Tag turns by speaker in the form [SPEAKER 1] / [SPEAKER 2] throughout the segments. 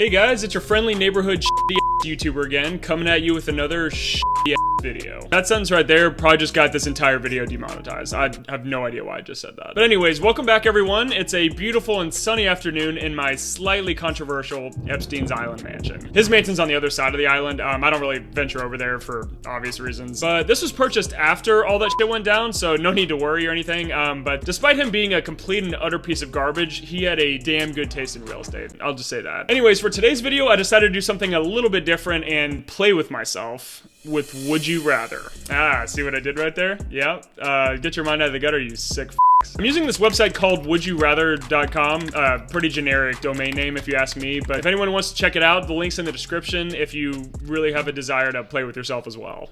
[SPEAKER 1] Hey guys, it's your friendly neighborhood YouTuber again, coming at you with another video. That sentence right there probably just got this entire video demonetized. I have no idea why I just said that. But anyways, welcome back everyone. It's a beautiful and sunny afternoon in my slightly controversial Epstein's Island mansion. His mansion's on the other side of the island. I don't really venture over there for obvious reasons. But this was purchased after all that shit went down, so no need to worry or anything. But despite him being a complete and utter piece of garbage, he had a damn good taste in real estate. I'll just say that. Anyways, for today's video, I decided to do something a little bit different and play with myself with Would You Rather. See what I did right there? Yeah. Get your mind out of the gutter, you sick f***s. I'm using this website called wouldyoutrather.com. Pretty generic domain name if you ask me, but if anyone wants to check it out, the link's in the description if you really have a desire to play with yourself as well.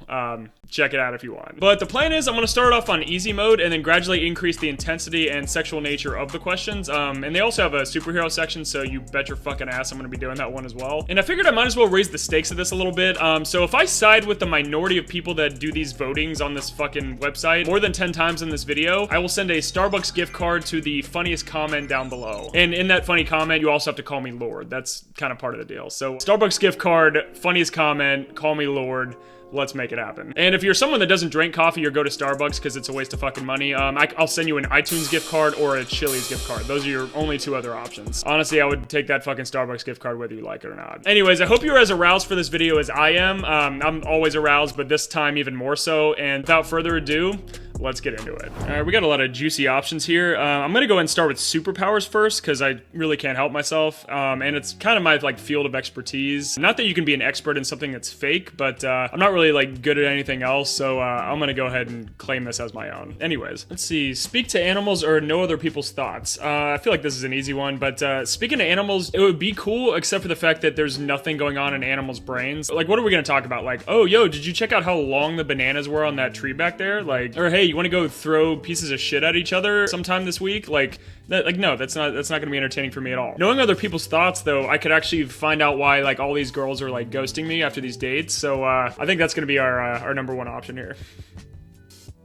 [SPEAKER 1] Check it out if you want. But the plan is I'm going to start off on easy mode and then gradually increase the intensity and sexual nature of the questions. And they also have a superhero section, so you bet your fucking ass I'm going to be doing that one as well. And I figured I might as well raise the stakes of this a little bit. So if I side with the minority of people that do these votings on this fucking website more than 10 times in this video, I will send a Starbucks gift card to the funniest comment down below. And in that funny comment, you also have to call me Lord. That's kind of part of the deal. So Starbucks gift card, funniest comment, call me Lord. Let's make it happen. And if you're someone that doesn't drink coffee or go to Starbucks because it's a waste of fucking money, I'll send you an iTunes gift card or a Chili's gift card. Those are your only two other options. Honestly, I would take that fucking Starbucks gift card whether you like it or not. Anyways, I hope you're as aroused for this video as I am. I'm always aroused, but this time even more so. And without further ado, let's get into it. All right, we got a lot of juicy options here. I'm gonna go ahead and start with superpowers first because I really can't help myself. And it's kind of my field of expertise. Not that you can be an expert in something that's fake, but I'm not really good at anything else. So I'm gonna go ahead and claim this as my own. Anyways, let's see. Speak to animals or know other people's thoughts. I feel like this is an easy one, but speaking to animals, it would be cool except for the fact that there's nothing going on in animals' brains. Like, what are we gonna talk about? Like, oh, yo, did you check out how long the bananas were on that tree back there? Like, or hey, you want to go throw pieces of shit at each other sometime this week? No, that's not gonna be entertaining for me at all. Knowing other people's thoughts, though, I could actually find out why all these girls are ghosting me after these dates. So I think that's gonna be our number one option here.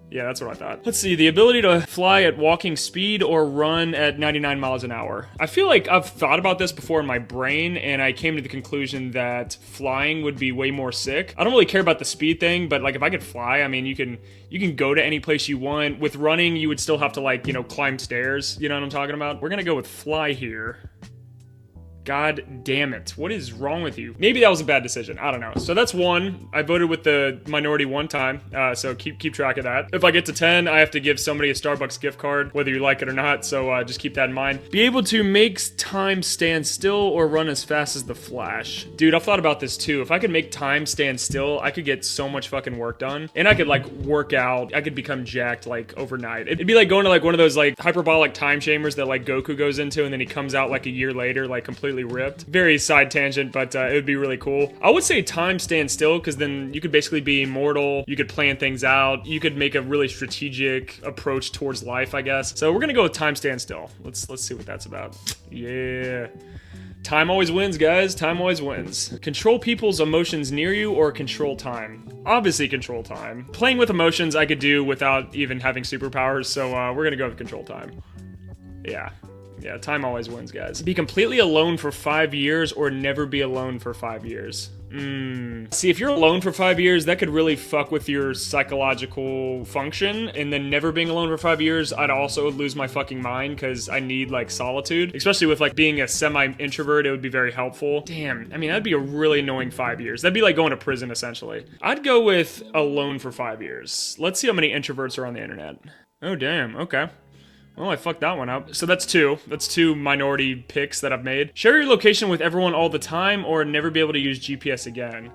[SPEAKER 1] Yeah, that's what I thought. Let's see, the ability to fly at walking speed or run at 99 miles an hour. I feel like I've thought about this before in my brain, and I came to the conclusion that flying would be way more sick. I don't really care about the speed thing, but if I could fly, I mean, you can go to any place you want. With running, you would still have to climb stairs. You know what I'm talking about? We're gonna go with fly here. God damn it. What is wrong with you? Maybe that was a bad decision. I don't know. So that's one. I voted with the minority one time. So keep track of that. If I get to 10, I have to give somebody a Starbucks gift card, whether you like it or not. So just keep that in mind. Be able to make time stand still or run as fast as the Flash. Dude, I've thought about this too. If I could make time stand still, I could get so much fucking work done. And I could work out. I could become jacked overnight. It'd be like going to one of those hyperbolic time chambers that Goku goes into and then he comes out a year later completely ripped. Very side tangent, but it would be really cool. I would say time stand still because then you could basically be immortal. You could plan things out. You could make a really strategic approach towards life, I guess. So we're gonna go with time stand still. Let's see what that's about. Yeah. Time always wins, guys. Time always wins. Control people's emotions near you or control time? Obviously control time. Playing with emotions I could do without even having superpowers, so we're gonna go with control time. Yeah, time always wins, guys. Be completely alone for 5 years or never be alone for 5 years. See, if you're alone for 5 years, that could really fuck with your psychological function. And then never being alone for 5 years, I'd also lose my fucking mind because I need solitude. Especially with being a semi-introvert, it would be very helpful. Damn, I mean, that'd be a really annoying 5 years. That'd be like going to prison, essentially. I'd go with alone for 5 years. Let's see how many introverts are on the internet. Oh, damn, okay. Well, I fucked that one up. So that's two. That's two minority picks that I've made. Share your location with everyone all the time or never be able to use GPS again.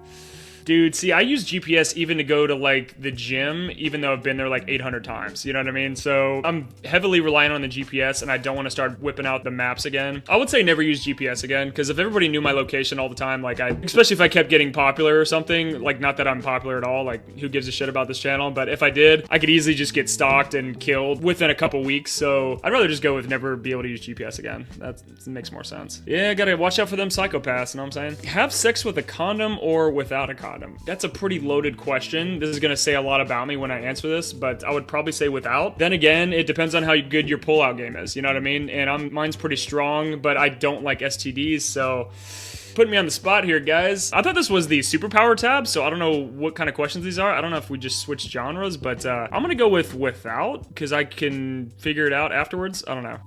[SPEAKER 1] Dude, see, I use GPS even to go to, the gym, even though I've been there, 800 times. You know what I mean? So I'm heavily reliant on the GPS, and I don't want to start whipping out the maps again. I would say never use GPS again, because if everybody knew my location all the time, especially if I kept getting popular or something, not that I'm popular at all, who gives a shit about this channel, but if I did, I could easily just get stalked and killed within a couple weeks, so I'd rather just go with never be able to use GPS again. That makes more sense. Yeah, gotta watch out for them psychopaths, you know what I'm saying? Have sex with a condom or without a condom? That's a pretty loaded question. This is gonna say a lot about me when I answer this, but I would probably say without. Then again, it depends on how good your pullout game is, you know what I mean? And mine's pretty strong, but I don't like STDs, so putting me on the spot here, guys. I thought this was the Superpower tab, so I don't know what kind of questions these are. I don't know if we just switched genres, but I'm gonna go with without, because I can figure it out afterwards. I don't know.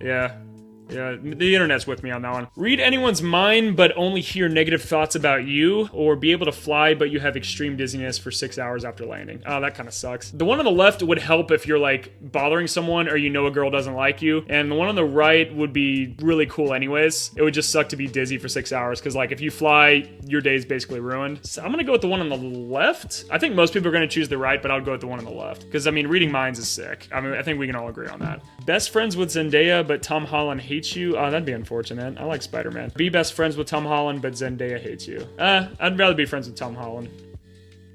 [SPEAKER 1] Yeah, the internet's with me on that one. Read anyone's mind, but only hear negative thoughts about you, or be able to fly, but you have extreme dizziness for 6 hours after landing. Oh, that kind of sucks. The one on the left would help if you're like bothering someone, or you know a girl doesn't like you, and the one on the right would be really cool anyways. It would just suck to be dizzy for 6 hours, because like if you fly, your day's basically ruined. So I'm gonna go with the one on the left. I think most people are gonna choose the right, but I'll go with the one on the left, because I mean, reading minds is sick. I mean, I think we can all agree on that. Best friends with Zendaya, but Tom Holland hates you. Oh, that'd be unfortunate. I like Spider-Man. Be best friends with Tom Holland, but Zendaya hates you. I'd rather be friends with Tom Holland.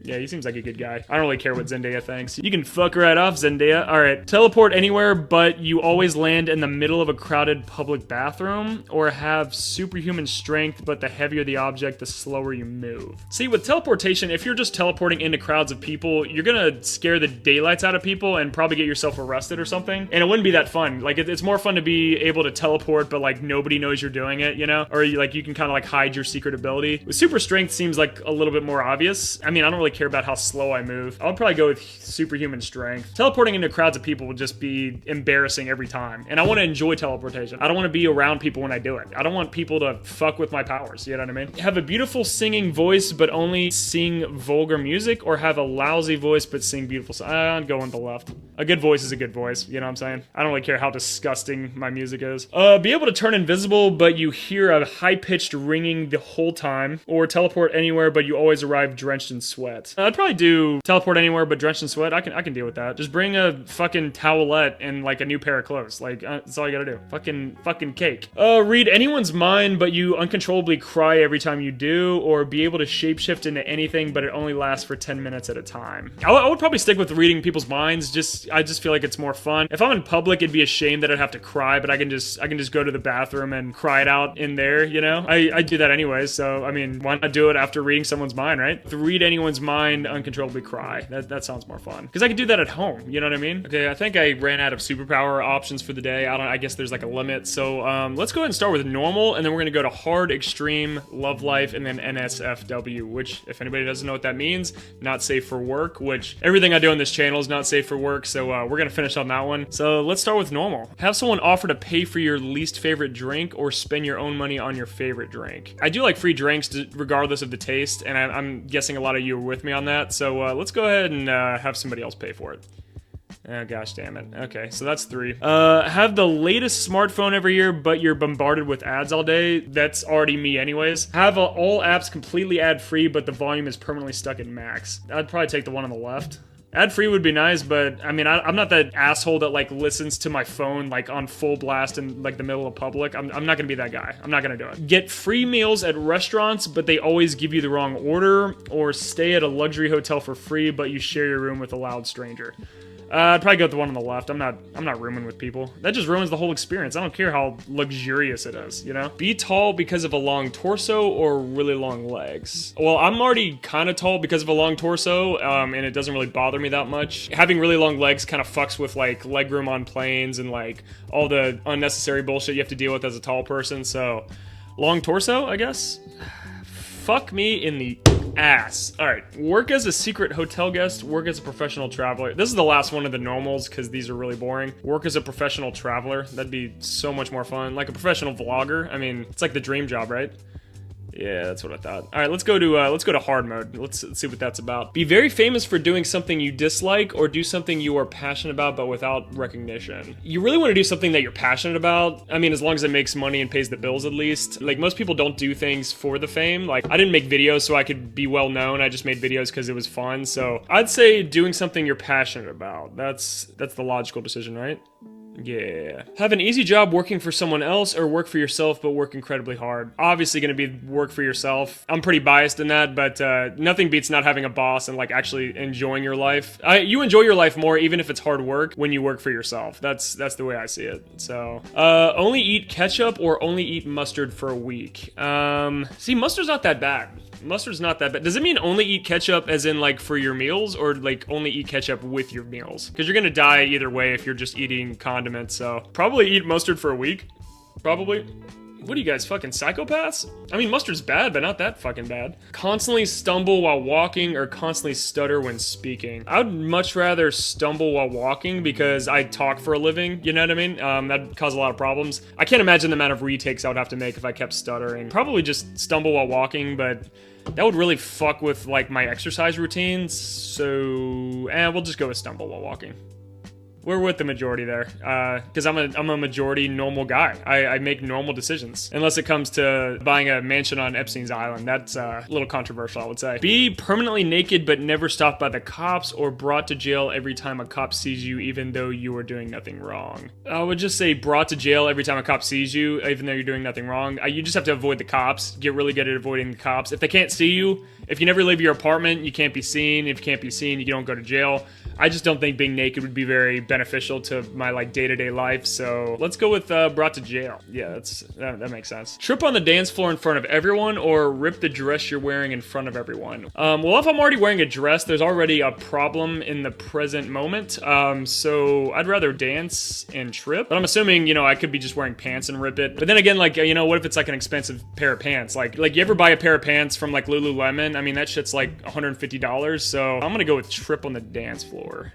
[SPEAKER 1] Yeah, he seems like a good guy. I don't really care what Zendaya thinks. You can fuck right off, Zendaya. All right. Teleport anywhere, but you always land in the middle of a crowded public bathroom, or have superhuman strength, but the heavier the object, the slower you move. See, with teleportation, if you're just teleporting into crowds of people, you're gonna scare the daylights out of people and probably get yourself arrested or something. And it wouldn't be that fun. Like, it's more fun to be able to teleport, but like nobody knows you're doing it, you know? Or you can kind of like hide your secret ability. With super strength seems like a little bit more obvious. I mean, I don't really care about how slow I move. I'll probably go with superhuman strength. Teleporting into crowds of people would just be embarrassing every time. And I want to enjoy teleportation. I don't want to be around people when I do it. I don't want people to fuck with my powers. You know what I mean? Have a beautiful singing voice, but only sing vulgar music, or have a lousy voice, but sing beautiful songs. I'm going with the left. A good voice is a good voice. You know what I'm saying? I don't really care how disgusting my music is. Be able to turn invisible, but you hear a high-pitched ringing the whole time, or teleport anywhere, but you always arrive drenched in sweat. I'd probably do teleport anywhere but drenched in sweat. I can deal with that. Just bring a fucking towelette and like a new pair of clothes. Like that's all you gotta do. Fucking cake. Read anyone's mind, but you uncontrollably cry every time you do, or be able to shapeshift into anything, but it only lasts for 10 minutes at a time. I would probably stick with reading people's minds. I just feel like it's more fun. If I'm in public, it'd be a shame that I'd have to cry, but I can just go to the bathroom and cry it out in there. You know, I do that anyways. So I mean, why not do it after reading someone's mind, right? To read anyone's mind, uncontrollably cry. That sounds more fun. Because I could do that at home, you know what I mean? Okay, I think I ran out of superpower options for the day. I guess there's like a limit. So let's go ahead and start with normal, and then we're gonna go to hard, extreme, love life, and then NSFW, which if anybody doesn't know what that means, not safe for work, which everything I do on this channel is not safe for work, so we're gonna finish on that one. So let's start with normal. Have someone offer to pay for your least favorite drink, or spend your own money on your favorite drink. I do like free drinks regardless of the taste, and I'm guessing a lot of you are with me on that. So let's go ahead and have somebody else pay for it. Oh, gosh damn it. Okay, so that's 3. Have the latest smartphone every year, but you're bombarded with ads all day. That's already me anyways. Have all apps completely ad-free, but the volume is permanently stuck at max. I'd probably take the one on the left. Ad-free would be nice, but I mean, I'm not that asshole that like listens to my phone like on full blast in like the middle of public. I'm not gonna be that guy. I'm not gonna do it. Get free meals at restaurants, but they always give you the wrong order, or stay at a luxury hotel for free, but you share your room with a loud stranger. I'd probably go with the one on the left. I'm not rooming with people. That just ruins the whole experience. I don't care how luxurious it is, you know? Be tall because of a long torso, or really long legs. Well, I'm already kind of tall because of a long torso, and it doesn't really bother me that much. Having really long legs kind of fucks with like leg room on planes and like all the unnecessary bullshit you have to deal with as a tall person, so long torso, I guess? Fuck me in the ass. All right, work as a secret hotel guest, work as a professional traveler. This is the last one of the normals because these are really boring. Work as a professional traveler. That'd be so much more fun. Like a professional vlogger. I mean, it's like the dream job, right? Yeah, that's what I thought. All right, let's go to hard mode. Let's see what that's about. Be very famous for doing something you dislike, or do something you are passionate about but without recognition. You really want to do something that you're passionate about. I mean, as long as it makes money and pays the bills at least. Like, most people don't do things for the fame. Like, I didn't make videos so I could be well known. I just made videos because it was fun. So I'd say doing something you're passionate about. That's the logical decision, right? Yeah. Have an easy job working for someone else, or work for yourself but work incredibly hard. Obviously gonna be work for yourself. I'm pretty biased in that, but nothing beats not having a boss and like actually enjoying your life. You enjoy your life more even if it's hard work when you work for yourself. That's the way I see it. So only eat ketchup or only eat mustard for a week. See, mustard's not that bad. Mustard's not that bad. Does it mean only eat ketchup as in like for your meals, or like only eat ketchup with your meals? Because you're gonna die either way if you're just eating condiments, so probably eat mustard for a week. Probably. What are you guys, fucking psychopaths? I mean, mustard's bad, but not that fucking bad. Constantly stumble while walking or constantly stutter when speaking. I would much rather stumble while walking because I talk for a living, you know what I mean? That'd cause a lot of problems. I can't imagine the amount of retakes I would have to make if I kept stuttering. Probably just stumble while walking, but that would really fuck with, like, my exercise routines, so we'll just go with stumble while walking. We're with the majority there, because I'm a majority normal guy. I make normal decisions, unless it comes to buying a mansion on Epstein's Island. That's a little controversial, I would say. Be permanently naked but never stopped by the cops or brought to jail every time a cop sees you even though you are doing nothing wrong. I would just say brought to jail every time a cop sees you even though you're doing nothing wrong. You just have to avoid the cops, get really good at avoiding the cops. If they can't see you, if you never leave your apartment, you can't be seen. If you can't be seen, you don't go to jail. I just don't think being naked would be very beneficial to my, like, day-to-day life, so let's go with brought to jail. Yeah, that makes sense. Trip on the dance floor in front of everyone or rip the dress you're wearing in front of everyone. Well, if I'm already wearing a dress, there's already a problem in the present moment, so I'd rather dance and trip, but I'm assuming, you know, I could be just wearing pants and rip it. But then again, like, you know, what if it's like an expensive pair of pants? Like you ever buy a pair of pants from, like, Lululemon? I mean, that shit's like $150, so I'm gonna go with trip on the dance floor.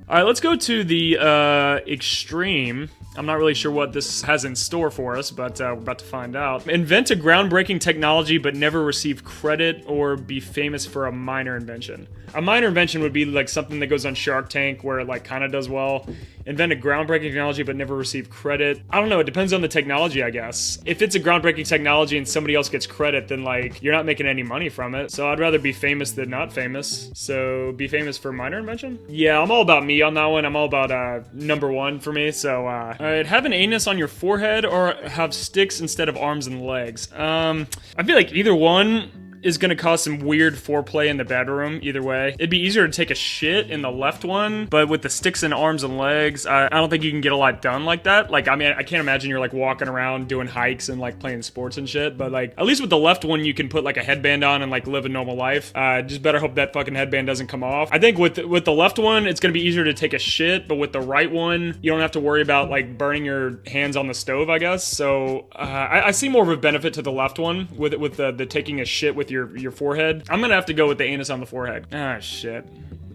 [SPEAKER 1] Alright, let's go to the extreme. I'm not really sure what this has in store for us, but we're about to find out. Invent a groundbreaking technology but never receive credit or be famous for a minor invention. A minor invention would be like something that goes on Shark Tank where it like kind of does well. Invent a groundbreaking technology but never receive credit. I don't know, it depends on the technology, I guess. If it's a groundbreaking technology and somebody else gets credit, then like you're not making any money from it. So I'd rather be famous than not famous. So be famous for minor invention? Yeah, I'm all about me on that one. I'm all about number one for me. So alright, have an anus on your forehead or have sticks instead of arms and legs. I feel like either one is gonna cause some weird foreplay in the bedroom, either way. It'd be easier to take a shit in the left one, but with the sticks and arms and legs, I don't think you can get a lot done like that. Like, I mean, I can't imagine you're like walking around doing hikes and like playing sports and shit, but like, at least with the left one, you can put like a headband on and like live a normal life. Just better hope that fucking headband doesn't come off. I think with the left one, it's gonna be easier to take a shit, but with the right one, you don't have to worry about like burning your hands on the stove, I guess. So, I see more of a benefit to the left one with the taking a shit with your forehead. I'm gonna have to go with the anus on the forehead. Ah, shit.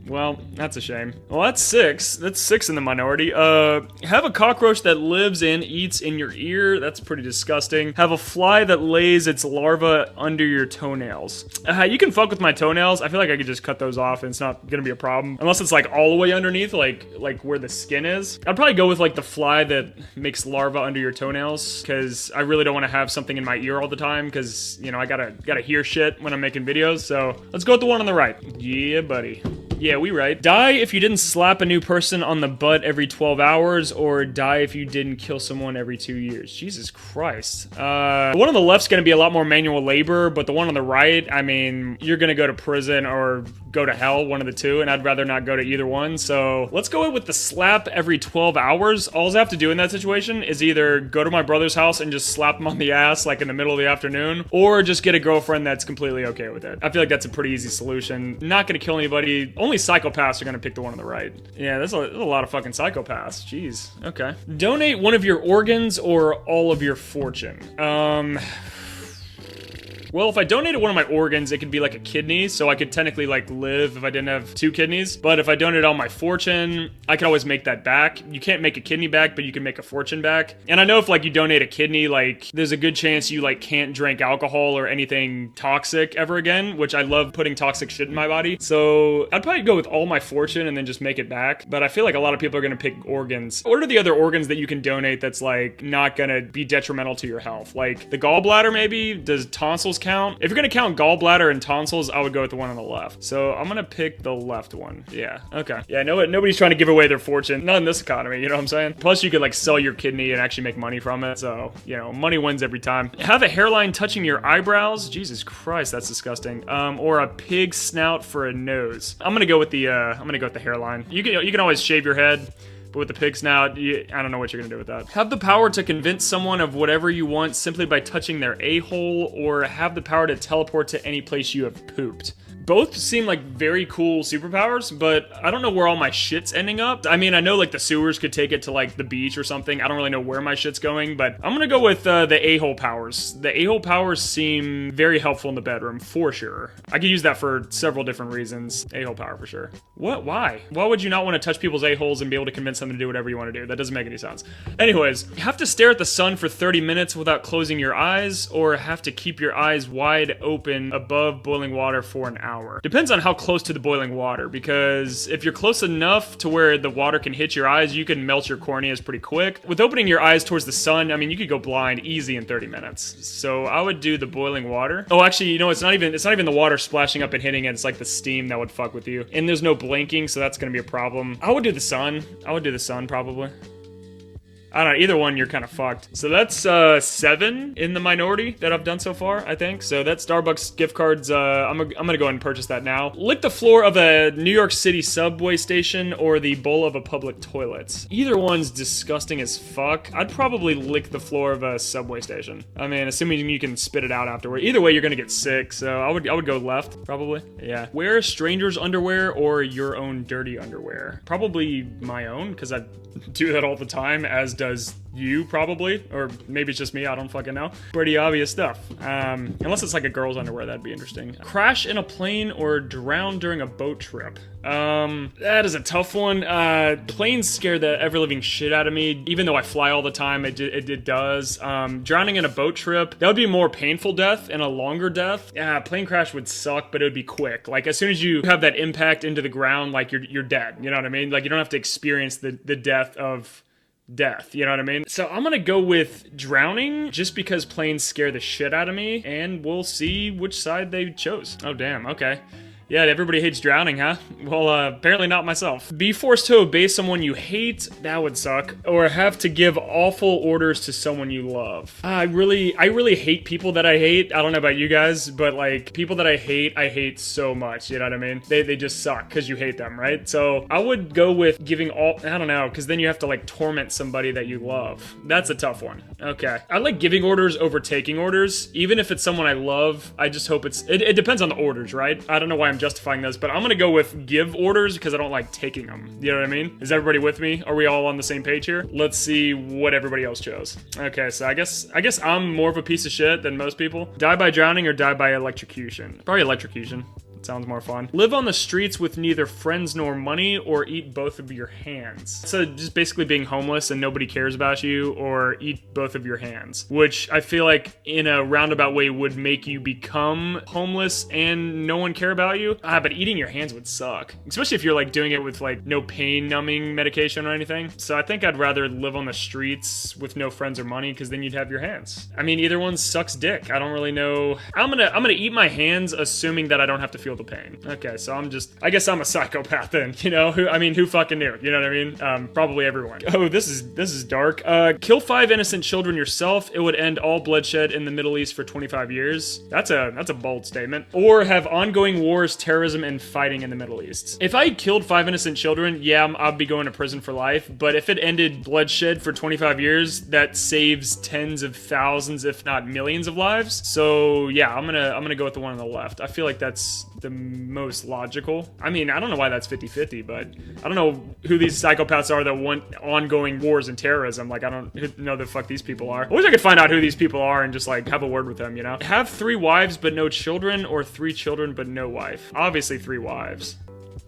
[SPEAKER 1] Well, that's a shame. Well, that's 6. That's 6 in the minority. Have a cockroach that lives and eats in your ear. That's pretty disgusting. Have a fly that lays its larva under your toenails. You can fuck with my toenails. I feel like I could just cut those off and it's not gonna be a problem. Unless it's like all the way underneath, like where the skin is. I'd probably go with like the fly that makes larva under your toenails, because I really don't want to have something in my ear all the time, because, you know, I gotta hear shit when I'm making videos. So let's go with the one on the right. Yeah, buddy. Yeah, we right. Die if you didn't slap a new person on the butt every 12 hours, or die if you didn't kill someone every 2 years. Jesus Christ. The one on the left's gonna be a lot more manual labor, but the one on the right, I mean, you're gonna go to prison or go to hell, one of the two, and I'd rather not go to either one. So let's go with the slap every 12 hours. All I have to do in that situation is either go to my brother's house and just slap him on the ass like in the middle of the afternoon, or just get a girlfriend that's completely okay with it. I feel like that's a pretty easy solution. Not gonna kill anybody. Only psychopaths are gonna pick the one on the right. Yeah, there's a lot of fucking psychopaths. Jeez. Okay. Donate one of your organs or all of your fortune. Well, if I donated one of my organs, it could be like a kidney, so I could technically like live if I didn't have 2 kidneys. But if I donated all my fortune, I could always make that back. You can't make a kidney back, but you can make a fortune back. And I know if like you donate a kidney, like there's a good chance you like can't drink alcohol or anything toxic ever again, which I love putting toxic shit in my body. So I'd probably go with all my fortune and then just make it back. But I feel like a lot of people are gonna pick organs. What are the other organs that you can donate that's like not gonna be detrimental to your health? Like the gallbladder maybe? Does tonsils count? If you're gonna count gallbladder and tonsils, I would go with the one on the left. So I'm gonna pick the left one. Yeah, okay. Yeah, nobody's trying to give away their fortune. Not in this economy, you know what I'm saying? Plus you could like sell your kidney and actually make money from it. So, you know, money wins every time. Have a hairline touching your eyebrows. Jesus Christ, that's disgusting. Or a pig snout for a nose. I'm gonna go with the hairline. You can always shave your head. But with the pig snout, I don't know what you're gonna do with that. Have the power to convince someone of whatever you want simply by touching their a-hole, or have the power to teleport to any place you have pooped. Both seem like very cool superpowers, but I don't know where all my shit's ending up. I mean, I know like the sewers could take it to like the beach or something. I don't really know where my shit's going, but I'm gonna go with the a-hole powers. The a-hole powers seem very helpful in the bedroom, for sure. I could use that for several different reasons. A-hole power for sure. What? Why? Why would you not want to touch people's a-holes and be able to convince them to do whatever you want to do? That doesn't make any sense. Anyways, you have to stare at the sun for 30 minutes without closing your eyes, or have to keep your eyes wide open above boiling water for an hour. Depends on how close to the boiling water, because if you're close enough to where the water can hit your eyes, you can melt your corneas pretty quick. With opening your eyes towards the sun, I mean, you could go blind easy in 30 minutes. So I would do the boiling water. Oh, actually, you know, it's not even the water splashing up and hitting it. It's like the steam that would fuck with you. And there's no blinking, so that's gonna be a problem. I would do the sun. I would do the sun, probably. I don't know, either one, you're kind of fucked. So that's 7 in the minority that I've done so far, I think. So that Starbucks gift cards, I'm gonna go ahead and purchase that now. Lick the floor of a New York City subway station or the bowl of a public toilet. Either one's disgusting as fuck. I'd probably lick the floor of a subway station. I mean, assuming you can spit it out afterward. Either way, you're gonna get sick, so I would go left, probably. Yeah. Wear stranger's underwear or your own dirty underwear. Probably my own, because I do that all the time, as does you probably, or maybe it's just me, I don't fucking know. Pretty obvious stuff. Unless it's like a girl's underwear, that'd be interesting. Crash in a plane or drown during a boat trip. That is a tough one. Planes scare the ever-living shit out of me. Even though I fly all the time, it does. Drowning in a boat trip, that would be a more painful death and a longer death. Yeah, plane crash would suck, but it would be quick. Like, as soon as you have that impact into the ground, like, you're dead. You know what I mean? Like, you don't have to experience the death of death, you know what I mean? So I'm gonna go with drowning, just because planes scare the shit out of me, and we'll see which side they chose. Oh, damn, okay. Yeah, everybody hates drowning, huh? Well, apparently not myself. Be forced to obey someone you hate, that would suck. Or have to give awful orders to someone you love. I really hate people that I hate. I don't know about you guys, but like, people that I hate so much, you know what I mean? They just suck, because you hate them, right? So I would go with giving I don't know, because then you have to like torment somebody that you love. That's a tough one. Okay. I like giving orders over taking orders. Even if it's someone I love, I just hope it depends on the orders, right? I don't know why I'm justifying those, but I'm gonna go with give orders because I don't like taking them. You know what I mean? Is everybody with me? Are we all on the same page here? Let's see what everybody else chose. Okay, so I guess I'm more of a piece of shit than most people. Die by drowning or die by electrocution? Probably electrocution. Sounds more fun. Live on the streets with neither friends nor money, or eat both of your hands. So just basically being homeless and nobody cares about you, or eat both of your hands, which I feel like in a roundabout way would make you become homeless and no one care about you. But eating your hands would suck, especially if you're like doing it with like no pain numbing medication or anything. So I think I'd rather live on the streets with no friends or money, because then you'd have your hands. I mean, either one sucks dick. I don't really know. I'm gonna eat my hands, assuming that I don't have to feel the pain. Okay, so I guess I'm a psychopath then, you know? Who fucking knew? You know what I mean? Probably everyone. Oh, this is dark. Kill 5 innocent children yourself. It would end all bloodshed in the Middle East for 25 years. That's a bold statement. Or have ongoing wars, terrorism, and fighting in the Middle East. If I killed 5 innocent children, yeah, I'd be going to prison for life. But if it ended bloodshed for 25 years, that saves tens of thousands, if not millions of lives. So yeah, I'm gonna go with the one on the left. I feel like that's the most logical. I mean, I don't know why that's 50-50, but I don't know who these psychopaths are that want ongoing wars and terrorism. Like, I don't know the fuck these people are. I wish I could find out who these people are and just like have a word with them, you know? Have 3 wives but no children, or 3 children but no wife. Obviously 3 wives.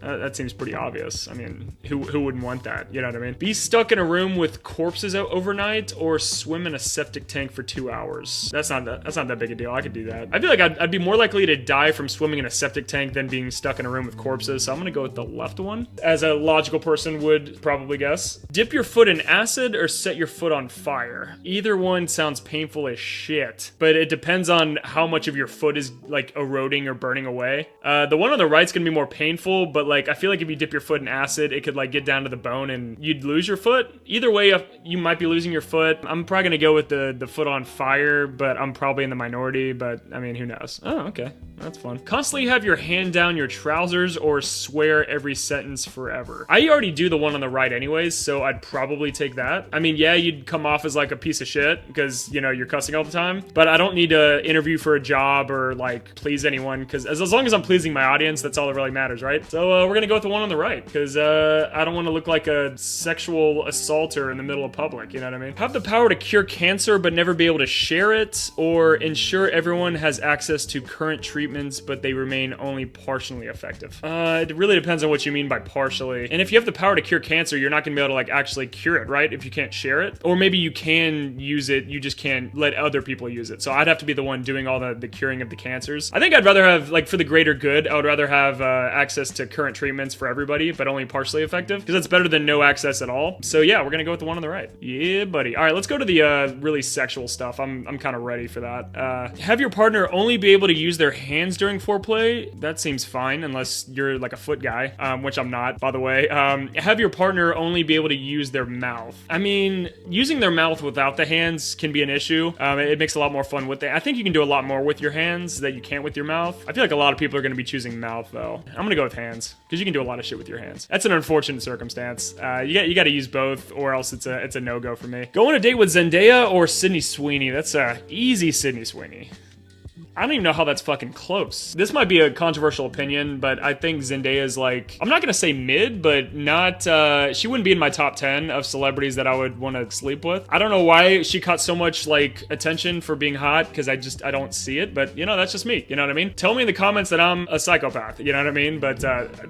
[SPEAKER 1] That seems pretty obvious. I mean, who wouldn't want that? You know what I mean? Be stuck in a room with corpses overnight, or swim in a septic tank for 2 hours. That's not that big a deal. I could do that. I feel like I'd be more likely to die from swimming in a septic tank than being stuck in a room with corpses. So I'm gonna go with the left one, as a logical person would probably guess. Dip your foot in acid or set your foot on fire. Either one sounds painful as shit, but it depends on how much of your foot is like eroding or burning away. The one on the right's gonna be more painful, but like, I feel like if you dip your foot in acid, it could like get down to the bone and you'd lose your foot. Either way, you might be losing your foot. I'm probably gonna go with the foot on fire, but I'm probably in the minority, but I mean, who knows? Oh, okay. That's fun. Constantly have your hand down your trousers or swear every sentence forever. I already do the one on the right anyways, so I'd probably take that. I mean, yeah, you'd come off as like a piece of shit because, you know, you're cussing all the time, but I don't need to interview for a job or like please anyone, because as long as I'm pleasing my audience, that's all that really matters, right? So we're gonna go with the one on the right, because I don't want to look like a sexual assaulter in the middle of public, you know what I mean? Have the power to cure cancer but never be able to share it, or ensure everyone has access to current treatments but they remain only partially effective. It really depends on what you mean by partially. And if you have the power to cure cancer, you're not gonna be able to like actually cure it, right? If you can't share it. Or maybe you can use it, you just can't let other people use it. So I'd have to be the one doing all the curing of the cancers. I think I'd rather have, like, for the greater good, I would rather have access to current treatments for everybody, but only partially effective, because that's better than no access at all. So yeah, we're gonna go with the one on the right. Yeah, buddy. All right, let's go to the really sexual stuff. I'm kind of ready for that. Have your partner only be able to use their hands during foreplay. That seems fine, unless you're like a foot guy, which I'm not, by the way. Have your partner only be able to use their mouth. I mean, using their mouth without the hands can be an issue. It makes a lot more fun with it. I think you can do a lot more with your hands that you can't with your mouth. I feel like a lot of people are going to be choosing mouth, though. I'm going to go with hands, because you can do a lot of shit with your hands. That's an unfortunate circumstance. You got to use both, or else it's a no-go for me. Go on a date with Zendaya or Sydney Sweeney. That's a easy Sydney Sweeney. I don't even know how that's fucking close. This might be a controversial opinion, but I think Zendaya's like, I'm not gonna say mid, but not, she wouldn't be in my top 10 of celebrities that I would want to sleep with. I don't know why she caught so much like attention for being hot, because I don't see it, but you know, that's just me, you know what I mean? Tell me in the comments that I'm a psychopath, you know what I mean? But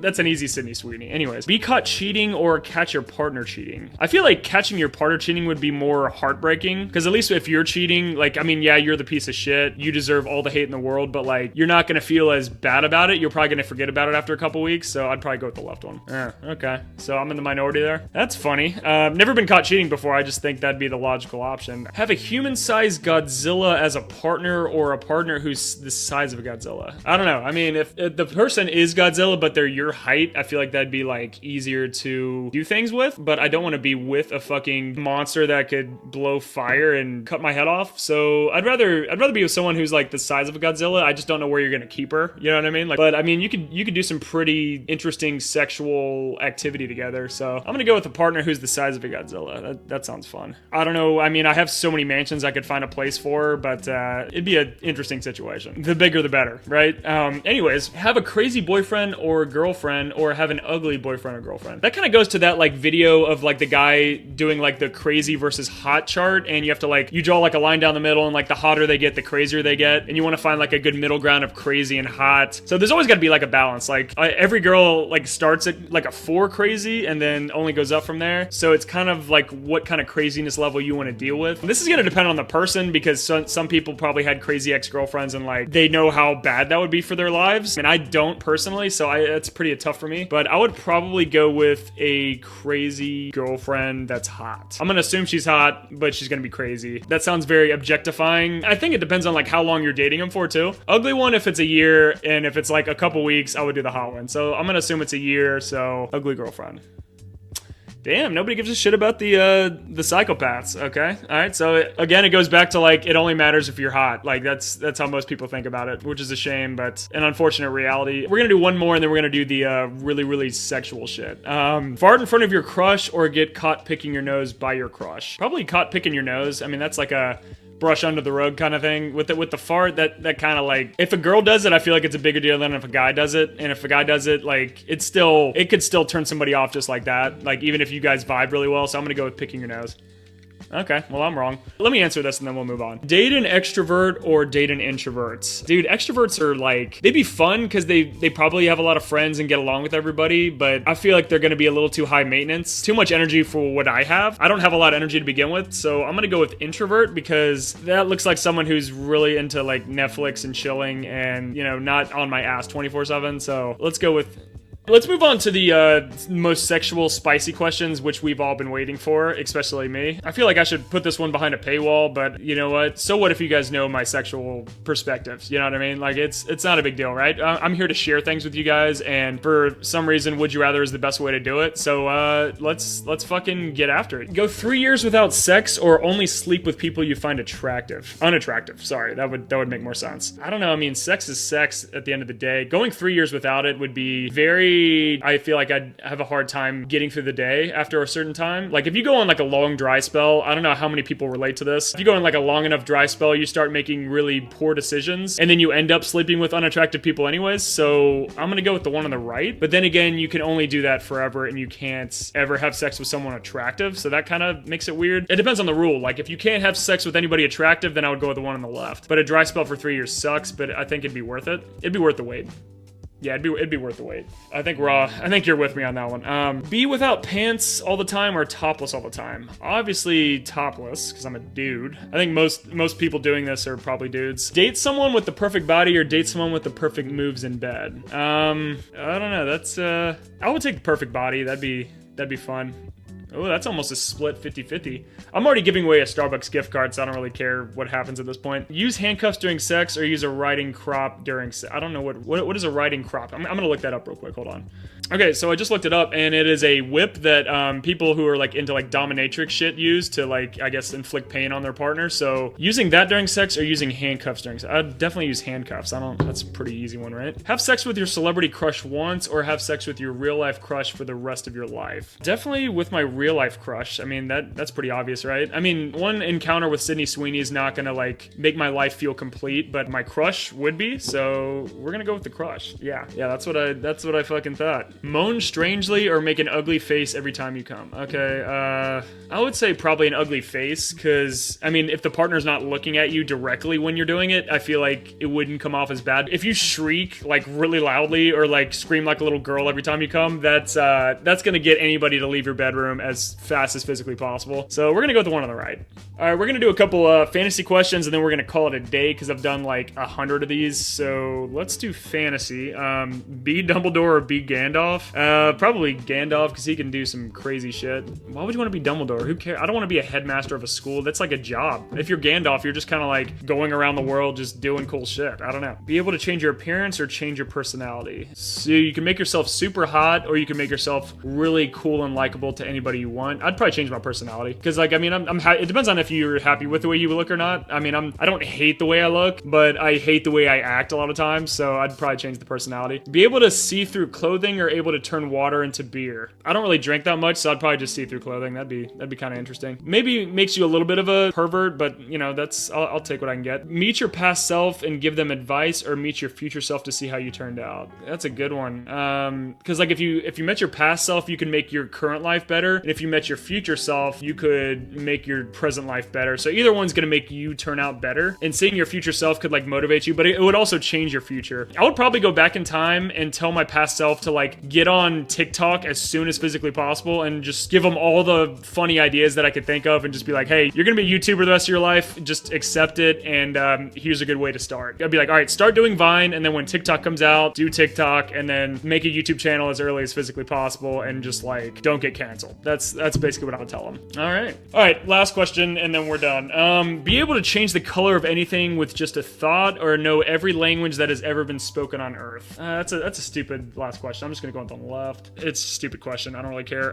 [SPEAKER 1] that's an easy Sydney Sweeney. Anyways, be caught cheating or catch your partner cheating. I feel like catching your partner cheating would be more heartbreaking, because at least if you're cheating, like, I mean, yeah, you're the piece of shit, you deserve all the hate in the world, but like, you're not gonna feel as bad about it. You're probably gonna forget about it after a couple weeks, so I'd probably go with the left one. Okay, so I'm in the minority there. That's funny. Never been caught cheating before. I just think that'd be the logical option. Have a human-sized Godzilla as a partner, or a partner who's the size of a Godzilla. I don't know. I mean, if the person is Godzilla, but they're your height, I feel like that'd be like easier to do things with, but I don't want to be with a fucking monster that could blow fire and cut my head off. So I'd rather be with someone who's like the size of a Godzilla. I just don't know where you're gonna keep her. You know what I mean? Like, but I mean, you could do some pretty interesting sexual activity together. So I'm gonna go with a partner who's the size of a Godzilla. That sounds fun. I don't know. I mean, I have so many mansions I could find a place for, but it'd be an interesting situation. The bigger, the better, right? Anyways, have a crazy boyfriend or girlfriend, or have an ugly boyfriend or girlfriend. That kind of goes to that like video of like the guy doing like the crazy versus hot chart, and you have to like, you draw like a line down the middle, and like the hotter they get, the crazier they get, and you want to find like a good middle ground of crazy and hot. So there's always got to be like a balance. Like every girl like starts at like a 4 crazy and then only goes up from there. So it's kind of like what kind of craziness level you want to deal with. This is going to depend on the person, because some people probably had crazy ex-girlfriends and like they know how bad that would be for their lives. And I don't personally, so it's pretty tough for me. But I would probably go with a crazy girlfriend that's hot. I'm going to assume she's hot, but she's going to be crazy. That sounds very objectifying. I think it depends on like how long you're dating them for too. Ugly one if it's a year, and if it's like a couple weeks, I would do the hot one. So I'm gonna assume it's a year, so ugly girlfriend. Damn, nobody gives a shit about the psychopaths. Okay, all right. So again, it goes back to like, it only matters if you're hot. Like that's how most people think about it, which is a shame, but an unfortunate reality. We're gonna do one more, and then we're gonna do the really sexual shit. Fart in front of your crush, or get caught picking your nose by your crush. Probably caught picking your nose. I mean, that's like a brush under the rug kind of thing. With the fart, that kind of like, if a girl does it, I feel like it's a bigger deal than if a guy does it. And if a guy does it, like, it could still turn somebody off just like that, like even if you guys vibe really well. So I'm gonna go with picking your nose. Okay, well, I'm wrong. Let me answer this and then we'll move on. Date an extrovert or date an introvert? Dude, extroverts are like, they'd be fun because they probably have a lot of friends and get along with everybody, but I feel like they're gonna be a little too high maintenance. Too much energy for what I have. I don't have a lot of energy to begin with, so I'm gonna go with introvert, because that looks like someone who's really into like Netflix and chilling and, you know, not on my ass 24/7. So let's go with Let's move on to the most sexual, spicy questions, which we've all been waiting for, especially me. I feel like I should put this one behind a paywall, but you know what? So what if you guys know my sexual perspectives? You know what I mean? Like, it's not a big deal, right? I'm here to share things with you guys, and for some reason, would you rather is the best way to do it. So let's fucking get after it. Go 3 years without sex, or only sleep with people you find unattractive. Sorry, that would make more sense. I don't know. I mean, sex is sex at the end of the day. Going 3 years without it would be I feel like I'd have a hard time getting through the day after a certain time. Like, if you go on like a long dry spell, I don't know how many people relate to this. If you go on like a long enough dry spell, you start making really poor decisions, and then you end up sleeping with unattractive people anyways. So I'm gonna go with the one on the right. But then again, you can only do that forever, and you can't ever have sex with someone attractive. So that kind of makes it weird. It depends on the rule. Like, if you can't have sex with anybody attractive, then I would go with the one on the left. But a dry spell for 3 years sucks, but I think it'd be worth it. It'd be worth the wait. Yeah, it'd be worth the wait. I think you're with me on that one. Be without pants all the time or topless all the time? Obviously topless, because I'm a dude. I think most people doing this are probably dudes. Date someone with the perfect body or date someone with the perfect moves in bed? I don't know. That's I would take the perfect body. That'd be fun. Oh, that's almost a split 50-50. I'm already giving away a Starbucks gift card, so I don't really care what happens at this point. Use handcuffs during sex or use a riding crop during sex. I don't know what is a riding crop. I'm gonna look that up real quick. Hold on. Okay, so I just looked it up, and it is a whip that people who are like into like dominatrix shit use to, like, I guess, inflict pain on their partner. So using that during sex or using handcuffs during sex? I'd definitely use handcuffs. That's a pretty easy one, right? Have sex with your celebrity crush once or have sex with your real life crush for the rest of your life? Definitely with my real life crush. I mean, that's pretty obvious, right? I mean, one encounter with Sydney Sweeney is not gonna like make my life feel complete, but my crush would be, so we're gonna go with the crush. Yeah, that's what I fucking thought. Moan strangely or make an ugly face every time you come? Okay, I would say probably an ugly face, because, I mean, if the partner's not looking at you directly when you're doing it, I feel like it wouldn't come off as bad. If you shriek, like, really loudly or, like, scream like a little girl every time you come, that's gonna get anybody to leave your bedroom as fast as physically possible. So we're gonna go with the one on the right. All right, we're gonna do a couple fantasy questions, and then we're gonna call it a day, because I've done, like, 100 of these. So let's do fantasy. Be Dumbledore or be Gandalf? Probably Gandalf, because he can do some crazy shit. Why would you want to be Dumbledore? Who cares? I don't want to be a headmaster of a school. That's like a job. If you're Gandalf, you're just kind of like going around the world just doing cool shit. I don't know. Be able to change your appearance or change your personality? So you can make yourself super hot, or you can make yourself really cool and likable to anybody you want. I'd probably change my personality, because, like, I mean, it depends on if you're happy with the way you look or not. I mean, I don't hate the way I look, but I hate the way I act a lot of times, so I'd probably change the personality. Be able to see through clothing or able to turn water into beer? I don't really drink that much, so I'd probably just see through clothing. That'd be kind of interesting. Maybe makes you a little bit of a pervert, but, you know, I'll take what I can get. Meet your past self and give them advice, or meet your future self to see how you turned out? That's a good one. Because, like, if you met your past self, you can make your current life better, and if you met your future self, you could make your present life better. So either one's gonna make you turn out better, and seeing your future self could, like, motivate you, but it would also change your future. I would probably go back in time and tell my past self to, like, get on TikTok as soon as physically possible and just give them all the funny ideas that I could think of, and just be like, hey, you're gonna be a YouTuber the rest of your life, just accept it, and here's a good way to start. I'd be like, all right, start doing Vine, and then when TikTok comes out, do TikTok, and then make a YouTube channel as early as physically possible, and just, like, don't get canceled. That's basically what I would tell them. All right, last question, and then we're done. Be able to change the color of anything with just a thought, or know every language that has ever been spoken on Earth? That's a stupid last question. I'm just gonna go on the left. It's a stupid question. I don't really care.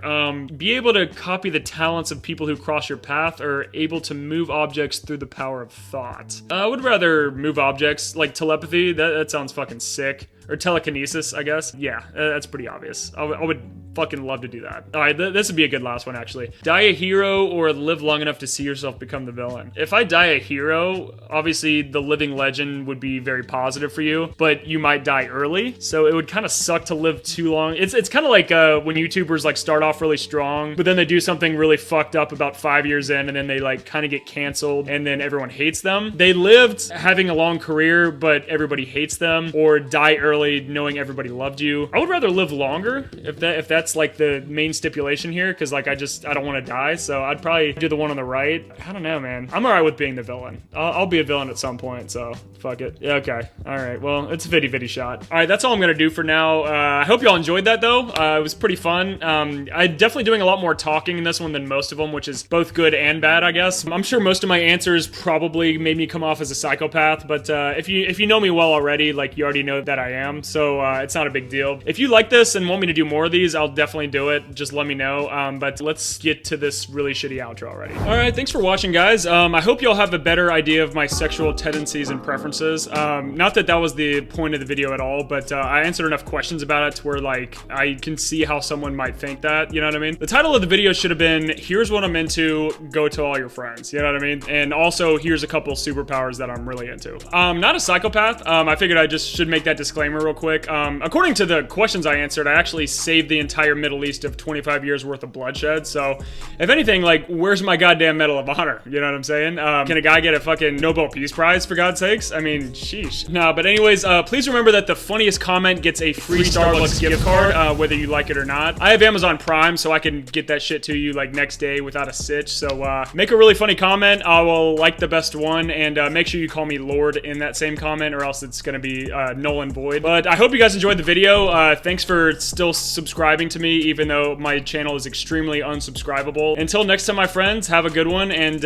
[SPEAKER 1] Be able to copy the talents of people who cross your path, or able to move objects through the power of thought? I would rather move objects, like telepathy. That sounds fucking sick. Or telekinesis, I guess. Yeah, that's pretty obvious. I would fucking love to do that. All right, this would be a good last one, actually. Die a hero or live long enough to see yourself become the villain? If I die a hero, obviously the living legend would be very positive for you, but you might die early, so it would kind of suck to live too long. It's kind of like when YouTubers, like, start off really strong, but then they do something really fucked up about 5 years in, and then they, like, kind of get canceled, and then everyone hates them. They lived having a long career, but everybody hates them, or die early necessarily knowing everybody loved you. I would rather live longer if that's like the main stipulation here, because like I don't want to die, so I'd probably do the one on the right. I don't know, man. I'm alright with being the villain. I'll be a villain at some point, so fuck it. Yeah, okay. Alright, well, it's a vitty shot. Alright, that's all I'm gonna do for now. I hope y'all enjoyed that, though. It was pretty fun. I'm definitely doing a lot more talking in this one than most of them, which is both good and bad, I guess. I'm sure most of my answers probably made me come off as a psychopath, but if you know me well already, like, you already know that I am, so it's not a big deal. If you like this and want me to do more of these, I'll definitely do it. Just let me know. But let's get to this really shitty outro already. Alright, thanks for watching, guys. I hope you'll have a better idea of my sexual tendencies and preferences. Not that that was the point of the video at all, but I answered enough questions about it to where, like, I can see how someone might think that, you know what I mean? The title of the video should have been, here's what I'm into, go to all your friends, you know what I mean? And also, here's a couple superpowers that I'm really into. Not a psychopath. I figured I just should make that disclaimer real quick. According to the questions I answered, I actually saved the entire Middle East of 25 years worth of bloodshed, so if anything, like, where's my goddamn Medal of Honor? You know what I'm saying? Can a guy get a fucking Nobel Peace Prize, for God's sakes? I mean, sheesh. Nah, but anyways, please remember that the funniest comment gets a free Starbucks gift card, whether you like it or not. I have Amazon Prime, so I can get that shit to you, like, next day without a sitch, so make a really funny comment. I will like the best one, and make sure you call me Lord in that same comment, or else it's gonna be null and void. But I hope you guys enjoyed the video. Thanks for still subscribing to me, even though my channel is extremely unsubscribable. Until next time, my friends, have a good one, and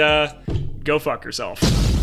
[SPEAKER 1] go fuck yourself.